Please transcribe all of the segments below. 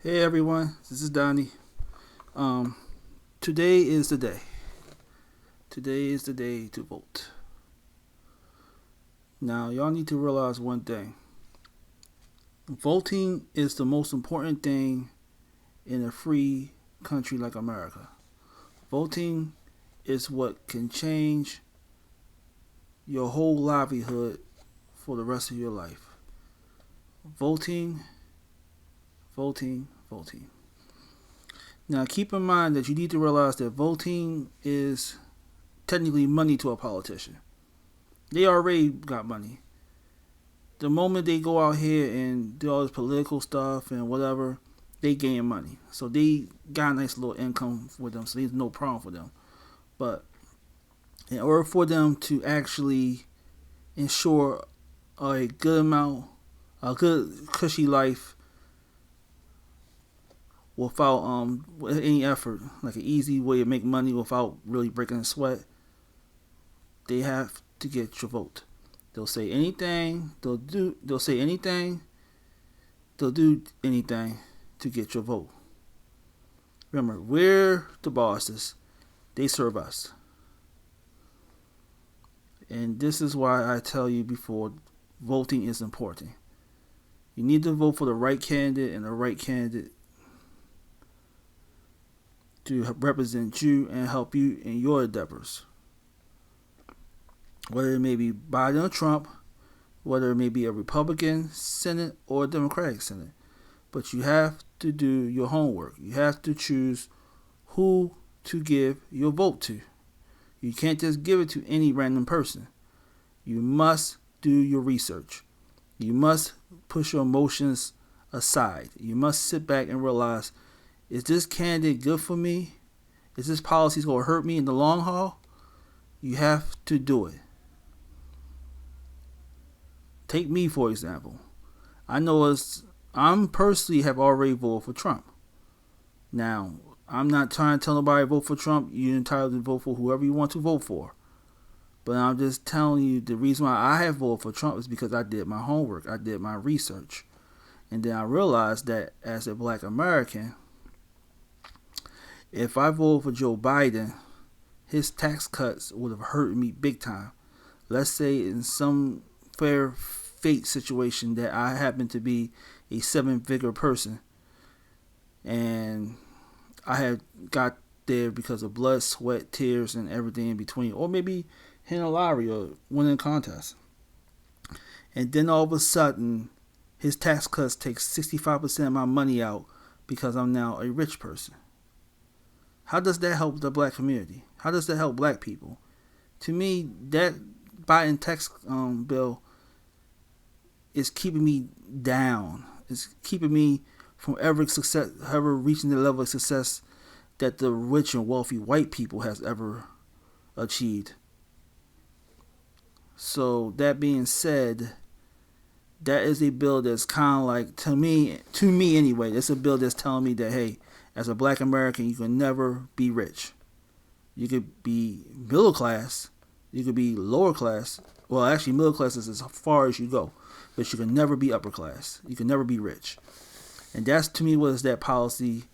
Hey everyone, this is Donnie. Um, Today is the day. Today is the day to vote. Now, y'all need to realize one thing. Voting is the most important thing in a free country like America. Voting is what can change your whole livelihood for the rest of your life. Voting, voting, voting. Now, keep in mind that you need to realize that voting is technically money to a politician. They already got money. The moment they go out here and do all this political stuff and whatever, they gain money. So they got a nice little income with them. So there's no problem for them. But in order for them to actually ensure a good amount, a good cushy life without with any effort, like an easy way to make money without really breaking a sweat, they have to get your vote. They'll say anything. They'll do. They'll say anything. They'll do anything to get your vote. Remember, we're the bosses. They serve us. And this is why I tell you before, voting is important. You need to vote for the right candidate and the right candidate to represent you and help you in your endeavors. Whether it may be Biden or Trump, whether it may be a Republican Senate or a Democratic Senate. But you have to do your homework. You have to choose who to give your vote to. You can't just give it to any random person. You must do your research. You must push your emotions aside. You must sit back and realize, is this candidate good for me? Is this policy going to hurt me in the long haul? You have to do it. Take me, for example. I'm personally have already voted for Trump. Now, I'm not trying to tell nobody to vote for Trump. You're entitled to vote for whoever you want to vote for. But I'm just telling you the reason why I have voted for Trump is because I did my homework. I did my research. And then I realized that as a black American, if I voted for Joe Biden, his tax cuts would have hurt me big time. Let's say in some fair fate situation that I happen to be a seven-figure person and I had got there because of blood, sweat, tears, and everything in between, or maybe hitting a lottery or winning a contest. And then all of a sudden, his tax cuts take 65% of my money out because I'm now a rich person. How does that help the black community? How does that help black people? To me, that Biden tax bill is keeping me down. It's keeping me from ever reaching the level of success that the rich and wealthy white people has ever achieved. So that being said, that is a bill that's kind of like to me anyway. It's a bill that's telling me that hey, as a black American, you can never be rich. You could be middle class. You could be lower class. Well, actually, middle class is as far as you go, but you can never be upper class. You can never be rich, and that's to me what is that policy,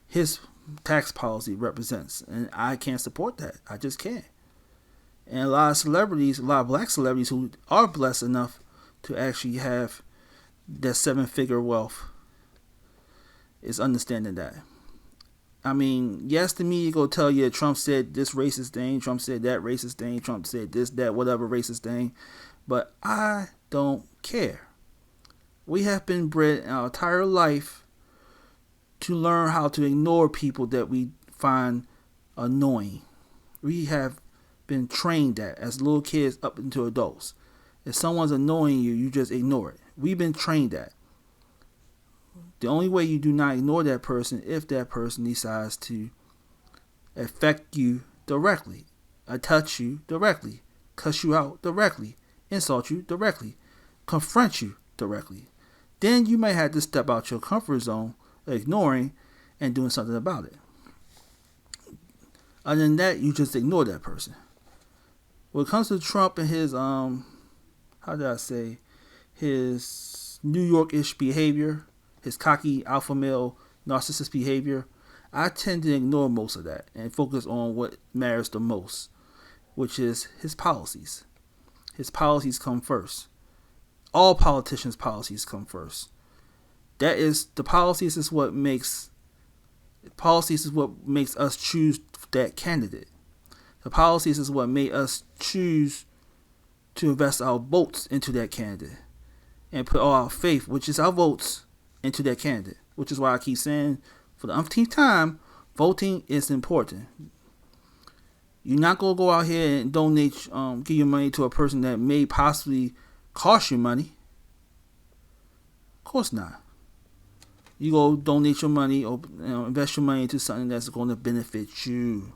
his tax policy represents, and I can't support that. I just can't. And a lot of celebrities, a lot of black celebrities who are blessed enough to actually have that seven-figure wealth, is understanding that. I mean, yes, the media go tell you Trump said this racist thing, Trump said that racist thing, Trump said this, that, whatever racist thing, but I don't care. We have been bred our entire life to learn how to ignore people that we find annoying. We have been trained that as little kids up into adults. If someone's annoying you, you just ignore it. We've been trained that. The only way you do not ignore that person if that person decides to affect you directly, touch you directly, cuss you out directly, insult you directly, confront you directly. Then you may have to step out your comfort zone, ignoring and doing something about it. Other than that, you just ignore that person. When it comes to Trump and his how did I say, his New York-ish behavior, his cocky alpha male narcissist behavior, I tend to ignore most of that and focus on what matters the most, which is his policies. His policies come first. All politicians' policies come first. That is, the policies is what makes us choose that candidate. The policies is what made us choose to invest our votes into that candidate and put all our faith, which is our votes, into that candidate. Which is why I keep saying, for the umpteenth time, voting is important. You're not gonna go out here and donate, give your money to a person that may possibly cost you money. Of course not. You go donate your money or invest your money into something that's going to benefit you.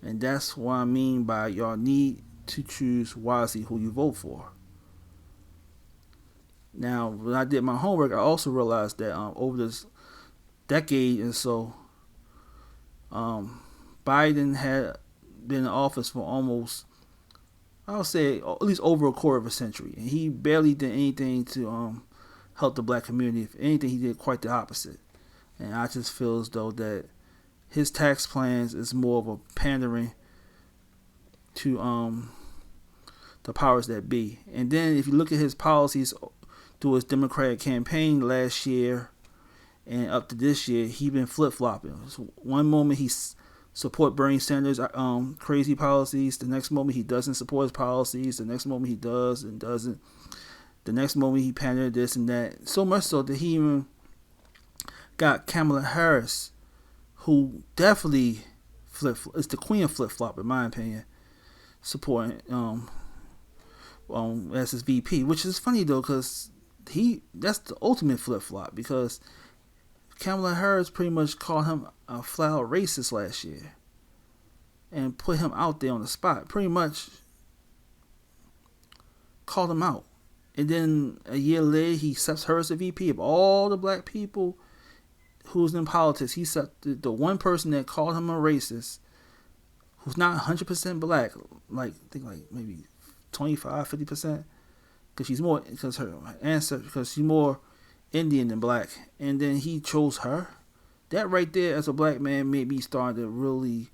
And that's what I mean by y'all need to choose wisely who you vote for. Now, when I did my homework, I also realized that over this decade or so, Biden had been in office for almost, I would say, at least over a quarter of a century. And he barely did anything to help the black community. If anything, he did quite the opposite. And I just feel as though that his tax plans is more of a pandering to the powers that be. And then if you look at his policies through his Democratic campaign last year and up to this year, he been flip-flopping. So one moment he support Bernie Sanders' crazy policies. The next moment he doesn't support his policies. The next moment he does and doesn't. The next moment he pandered this and that. So much so that he even got Kamala Harris, who definitely is the queen of flip-flop in my opinion, supporting as his VP. Which is funny though, because that's the ultimate flip-flop, because Kamala Harris pretty much called him a flat-out racist last year and put him out there on the spot. Pretty much called him out. And then a year later, he accepts her as a VP. Of all the black people who's in politics, he accepted the one person that called him a racist, who's not 100% black, I think maybe 25, 50%, because she's more Indian than black. And then he chose her. That right there, as a black man, made me start to really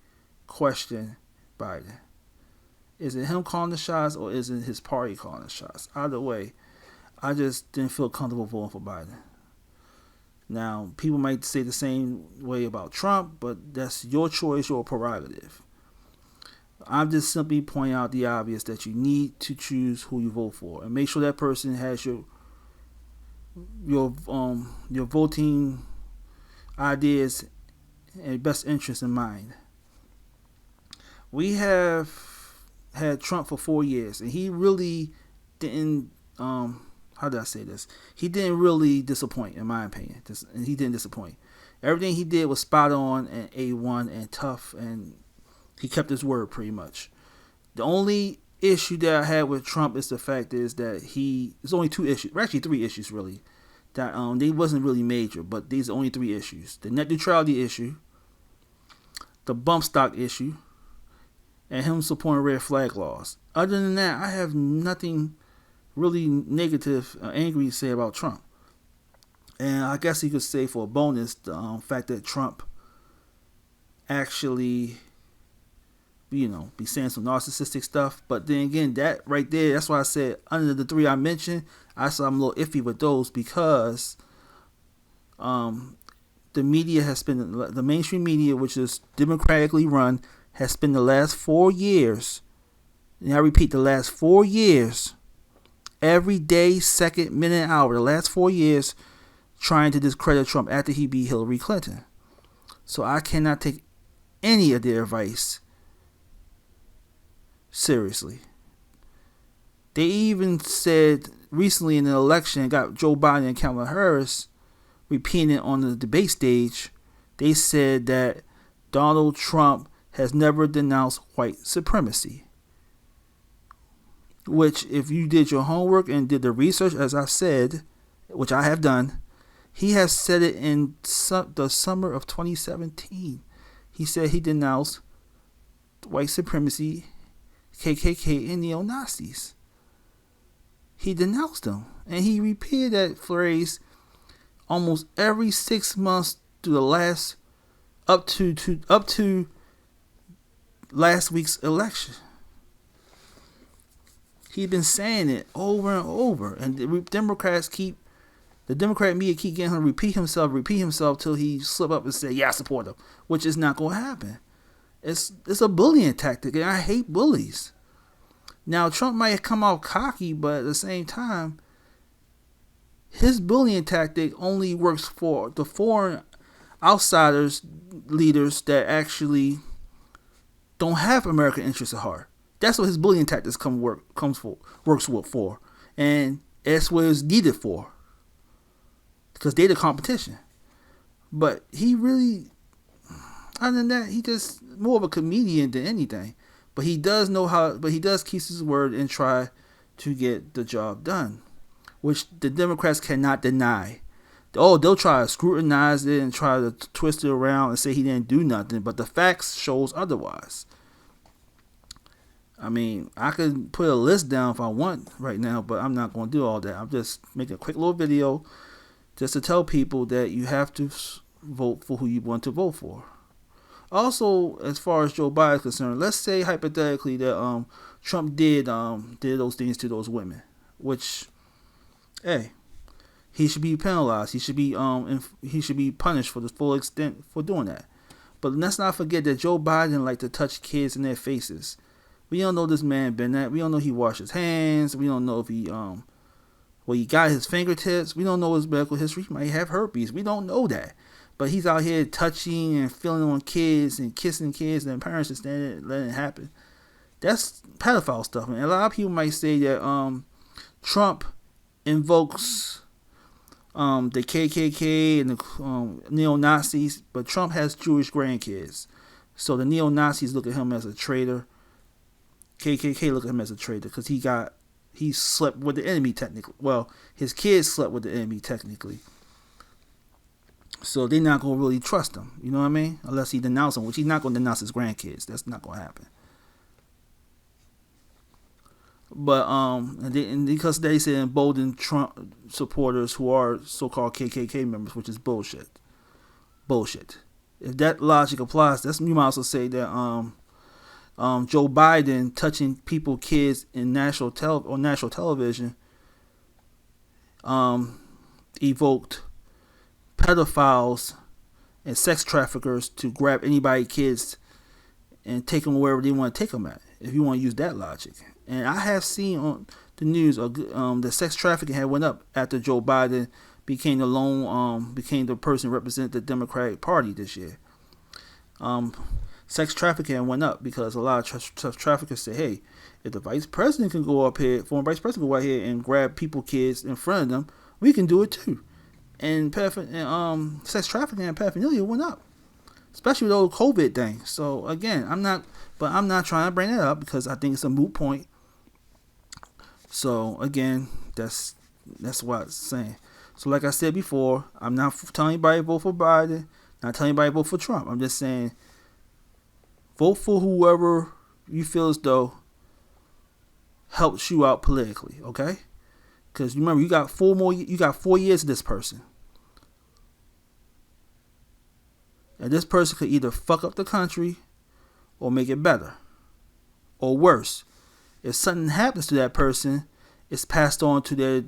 question Biden. Is it him calling the shots, or is it his party calling the shots? Either way, I just didn't feel comfortable voting for Biden. Now, people might say the same way about Trump, but that's your choice, your prerogative. I'm just simply pointing out the obvious, that you need to choose who you vote for, and make sure that person has your voting ideas and best interests in mind. We have had Trump for 4 years, and he really didn't, how did I say this? He didn't really disappoint, in my opinion. And he didn't disappoint. Everything he did was spot on and A1 and tough, and he kept his word pretty much. The only issue that I had with Trump is the fact is that there's only 2 issues, or actually 3 issues really, that they wasn't really major, but these are only 3 issues. The net neutrality issue, the bump stock issue, and him supporting red flag laws. Other than that, I have nothing really negative or angry to say about Trump. And I guess you could say, for a bonus, the fact that Trump actually, be saying some narcissistic stuff. But then again, that right there, that's why I said under the 3 I mentioned, I said I'm a little iffy with those, because the media has been, the mainstream media, which is democratically run, has spent the last 4 years, and I repeat, the last 4 years, every day, second, minute, hour, the last 4 years, trying to discredit Trump after he beat Hillary Clinton. So I cannot take any of their advice seriously. They even said recently in the election, got Joe Biden and Kamala Harris repeating it on the debate stage. They said that Donald Trump has never denounced white supremacy. Which, if you did your homework and did the research, as I've said, which I have done, he has said it in the summer of 2017. He said he denounced white supremacy, KKK, and neo-Nazis. He denounced them. And he repeated that phrase almost every 6 months through the last up to last week's election. He's been saying it over and over, and the Democrat media keep getting him to repeat himself till he slip up and say, "Yeah, I support him," which is not going to happen. It's a bullying tactic, and I hate bullies. Now, Trump might come out cocky, but at the same time, his bullying tactic only works for the foreign outsiders, leaders that actually don't have American interests at heart. That's what his bullying tactics works for, and that's what it's needed for, because they're the competition. But he really, other than that, he just more of a comedian than anything. But he does keep his word and try to get the job done, which the Democrats cannot deny. Oh, they'll try to scrutinize it and try to twist it around and say he didn't do nothing, but the facts shows otherwise. I mean, I could put a list down if I want right now, but I'm not going to do all that. I'm just making a quick little video just to tell people that you have to vote for who you want to vote for. Also, as far as Joe Biden is concerned, let's say hypothetically that Trump did those things to those women, which, hey, he should be penalized. He should be punished for the full extent for doing that. But let's not forget that Joe Biden liked to touch kids in their faces. We don't know this man been at. We don't know he washed his hands. We don't know if he he got his fingertips. We don't know his medical history. He might have herpes. We don't know that. But he's out here touching and feeling on kids and kissing kids, and parents just standing there letting it happen. That's pedophile stuff. And a lot of people might say that Trump invokes the KKK and the neo-Nazis, but Trump has Jewish grandkids. So the neo-Nazis look at him as a traitor. KKK look at him as a traitor because he slept with the enemy technically. Well, his kids slept with the enemy technically. So they're not going to really trust him. You know what I mean? Unless he denounces them, which he's not going to denounce his grandkids. That's not going to happen. But and because they say embolden Trump supporters who are so-called KKK members, which is bullshit. If that logic applies, you might also say that Joe Biden touching kids in national television evoked pedophiles and sex traffickers to grab kids and take them wherever they want to take them at, if you want to use that logic. And I have seen on the news the sex trafficking had went up after Joe Biden became the person representing the Democratic Party this year. Sex trafficking went up because a lot of traffickers say, hey, if the vice president can go up here, former vice president can go out here and grab kids in front of them, we can do it too. And sex trafficking and paraphernalia went up, especially with the old COVID thing. So again, I'm not trying to bring that up because I think it's a moot point. So again, that's what I'm saying. So like I said before, I'm not telling anybody to vote for Biden, not telling anybody to vote for Trump. I'm just saying, vote for whoever you feel as though helps you out politically, okay? Because remember, you got 4 years of this person. And this person could either fuck up the country or make it better. Or worse, if something happens to that person, it's passed on to their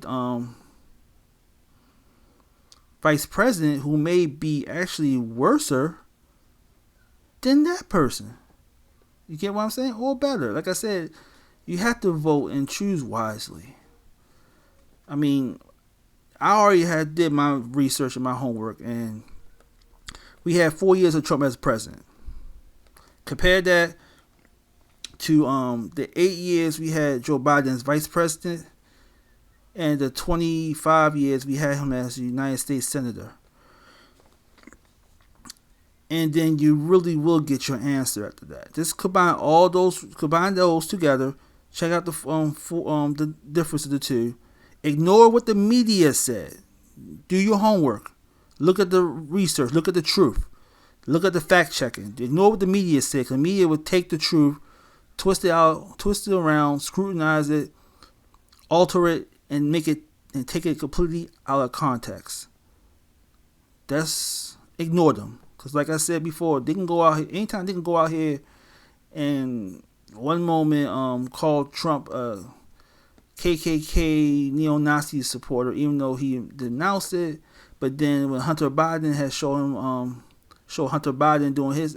vice president, who may be actually worser than that person. You get what I'm saying? Or better. Like I said, you have to vote and choose wisely. I mean, I already did my research and my homework, and we had 4 years of Trump as president. Compare that to the 8 years we had Joe Biden as vice president, and the 25 years we had him as a United States senator. And then you really will get your answer after that. Just combine those together. Check out the difference of the two. Ignore what the media said. Do your homework. Look at the research. Look at the truth. Look at the fact checking. Ignore what the media said, because the media would take the truth, twist it around, scrutinize it, alter it, and take it completely out of context. That's ignore them. Because like I said before, they can go out here, anytime they can go out here and one moment call Trump a KKK neo-Nazi supporter, even though he denounced it. But then when Hunter Biden has show Hunter Biden doing his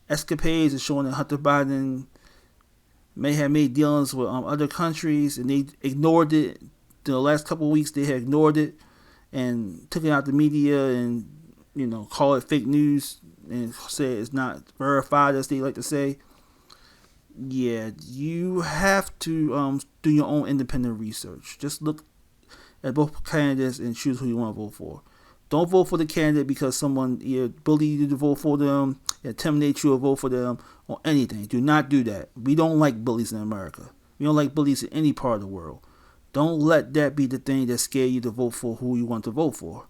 escapades and showing that Hunter Biden may have made dealings with other countries, and they ignored it. The last couple of weeks, they had ignored it and took it out the media and call it fake news and say it's not verified, as they like to say. Yeah, you have to do your own independent research. Just look at both candidates and choose who you want to vote for. Don't vote for the candidate because someone either bullied you to vote for them, intimidate you to vote for them, or anything. Do not do that. We don't like bullies in America. We don't like bullies in any part of the world. Don't let that be the thing that scare you to vote for who you want to vote for.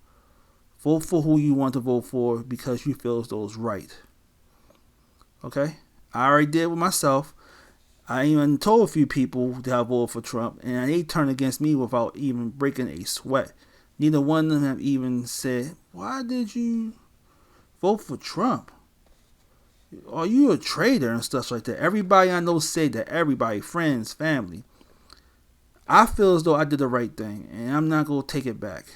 Vote for who you want to vote for because you feel as though it's right. Okay? I already did with myself. I even told a few people that I voted for Trump, and they turned against me without even breaking a sweat. Neither one of them have even said, "Why did you vote for Trump? Are you a traitor?" and stuff like that. Everybody I know said that. Everybody, friends, family. I feel as though I did the right thing, and I'm not going to take it back.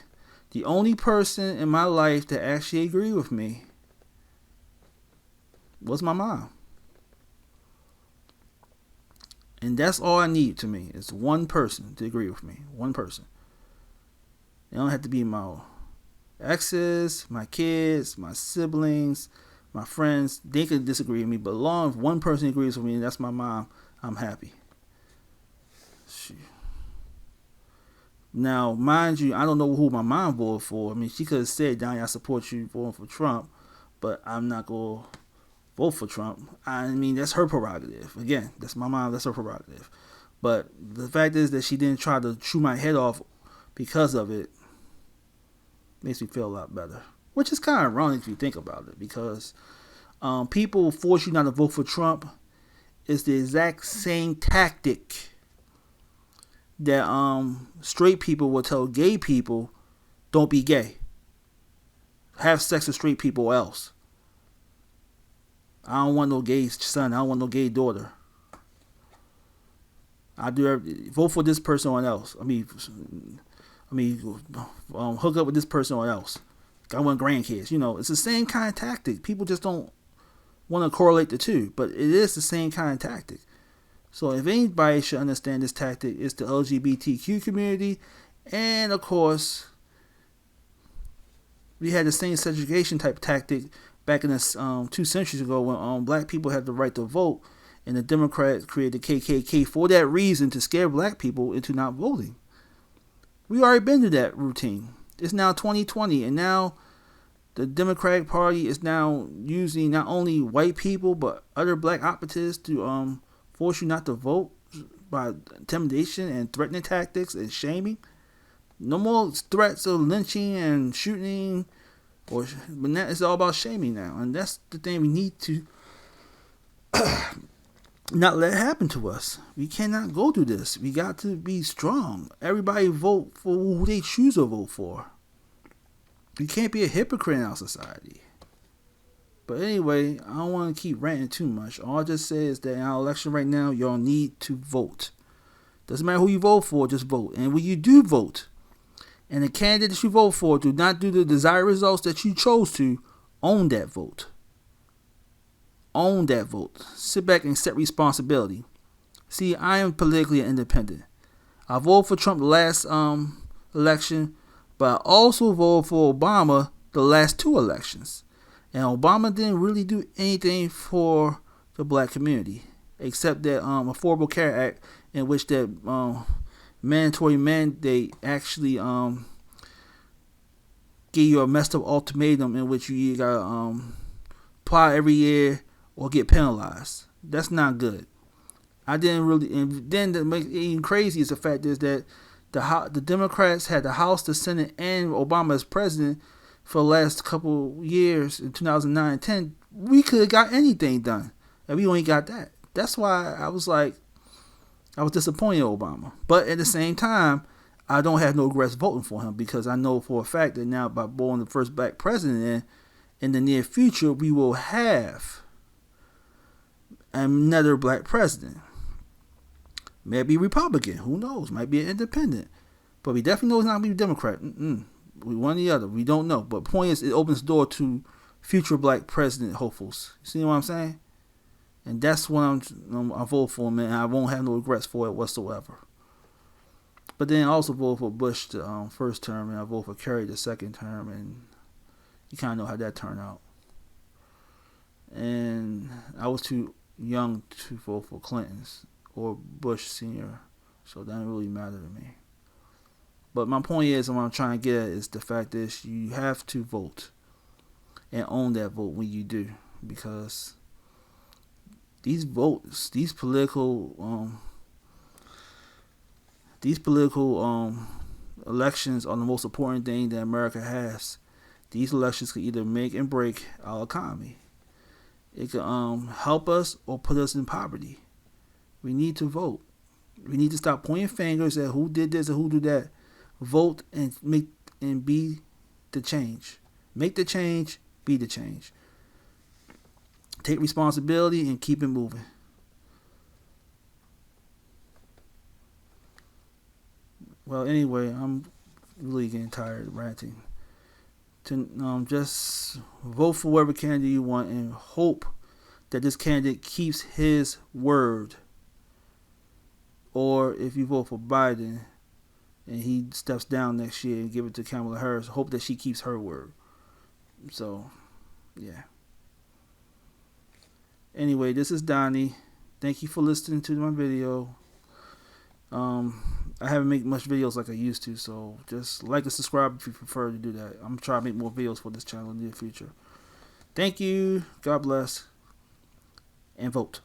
The only person in my life that actually agreed with me was my mom. And that's all I need to me. It's one person to agree with me. One person. It don't have to be my exes, my kids, my siblings, my friends. They could disagree with me, but as long as one person agrees with me, and that's my mom, I'm happy. Shoot. Now, mind you, I don't know who my mom voted for. I mean, she could have said, "Donnie, I support you voting for Trump," but I'm not going to vote for Trump. I mean, that's her prerogative. Again, that's my mom, that's her prerogative. But the fact is that she didn't try to chew my head off because of it makes me feel a lot better. Which is kind of ironic if you think about it, because people force you not to vote for Trump is the exact same tactic that straight people will tell gay people, "Don't be gay. Have sex with straight people or else. I don't want no gay son. I don't want no gay daughter. Vote for this person or else. I mean, hook up with this person or else. I want grandkids." It's the same kind of tactic. People just don't want to correlate the two, but it is the same kind of tactic. So if anybody should understand this tactic, it's the LGBTQ community. And of course, we had the same segregation type tactic back in the 2 centuries ago when black people had the right to vote, and the Democrats created the KKK for that reason, to scare black people into not voting. We already been to that routine. It's now 2020, and now the Democratic Party is now using not only white people but other black operatives to force you not to vote by intimidation and threatening tactics and shaming. No more threats of lynching and shooting, but now it's all about shaming now, and that's the thing we need to not let happen to us. We cannot go through this. We got to be strong. Everybody vote for who they choose to vote for. You can't be a hypocrite in our society. But anyway, I don't want to keep ranting too much. All I just say is that in our election right now, y'all need to vote. Doesn't matter who you vote for, just vote. And when you do vote, and the candidate that you vote for do not do the desired results that you chose to, own that vote. Own that vote. Sit back and accept responsibility. See, I am politically independent. I voted for Trump the last election, but I also voted for Obama the last 2 elections. And Obama didn't really do anything for the black community, except that Affordable Care Act, in which that mandatory mandate actually give you a messed up ultimatum in which you gotta apply every year or get penalized. That's not good. I didn't really, and then to make it even crazy is the fact is that the Democrats had the House, the Senate, and Obama as president for the last couple years in 2009 and 10. We could have got anything done, and we only got that. That's why I was disappointed in Obama. But at the same time, I don't have no regrets voting for him, because I know for a fact that now by being the first black president, in the near future we will have another black president. Maybe Republican, who knows? Might be an independent, but we definitely know it's not gonna be a Democrat. We one or the other. We don't know. But point is, it opens the door to future black president hopefuls. You see what I'm saying? And that's what I vote for, man. I won't have no regrets for it whatsoever. But then I also voted for Bush the first term, and I voted for Kerry the second term, and you kind of know how that turned out. And I was too young to vote for Clinton's or Bush Sr., so that didn't really matter to me. But my point is, what I'm trying to get at is the fact is you have to vote and own that vote when you do, because these votes, these political elections are the most important thing that America has. These elections could either make and break our economy. It could help us or put us in poverty. We need to vote. We need to stop pointing fingers at who did this or who did that. Vote and make and be the change. Make the change, be the change. Take responsibility and keep it moving. Well, anyway, I'm really getting tired of ranting. Just vote for whatever candidate you want and hope that this candidate keeps his word. Or if you vote for Biden and he steps down next year and give it to Kamala Harris, hope that she keeps her word. So, yeah. Anyway, this is Donnie. Thank you for listening to my video. I haven't made much videos like I used to, so just like and subscribe if you prefer to do that. I'm trying to make more videos for this channel in the near future. Thank you. God bless. And vote.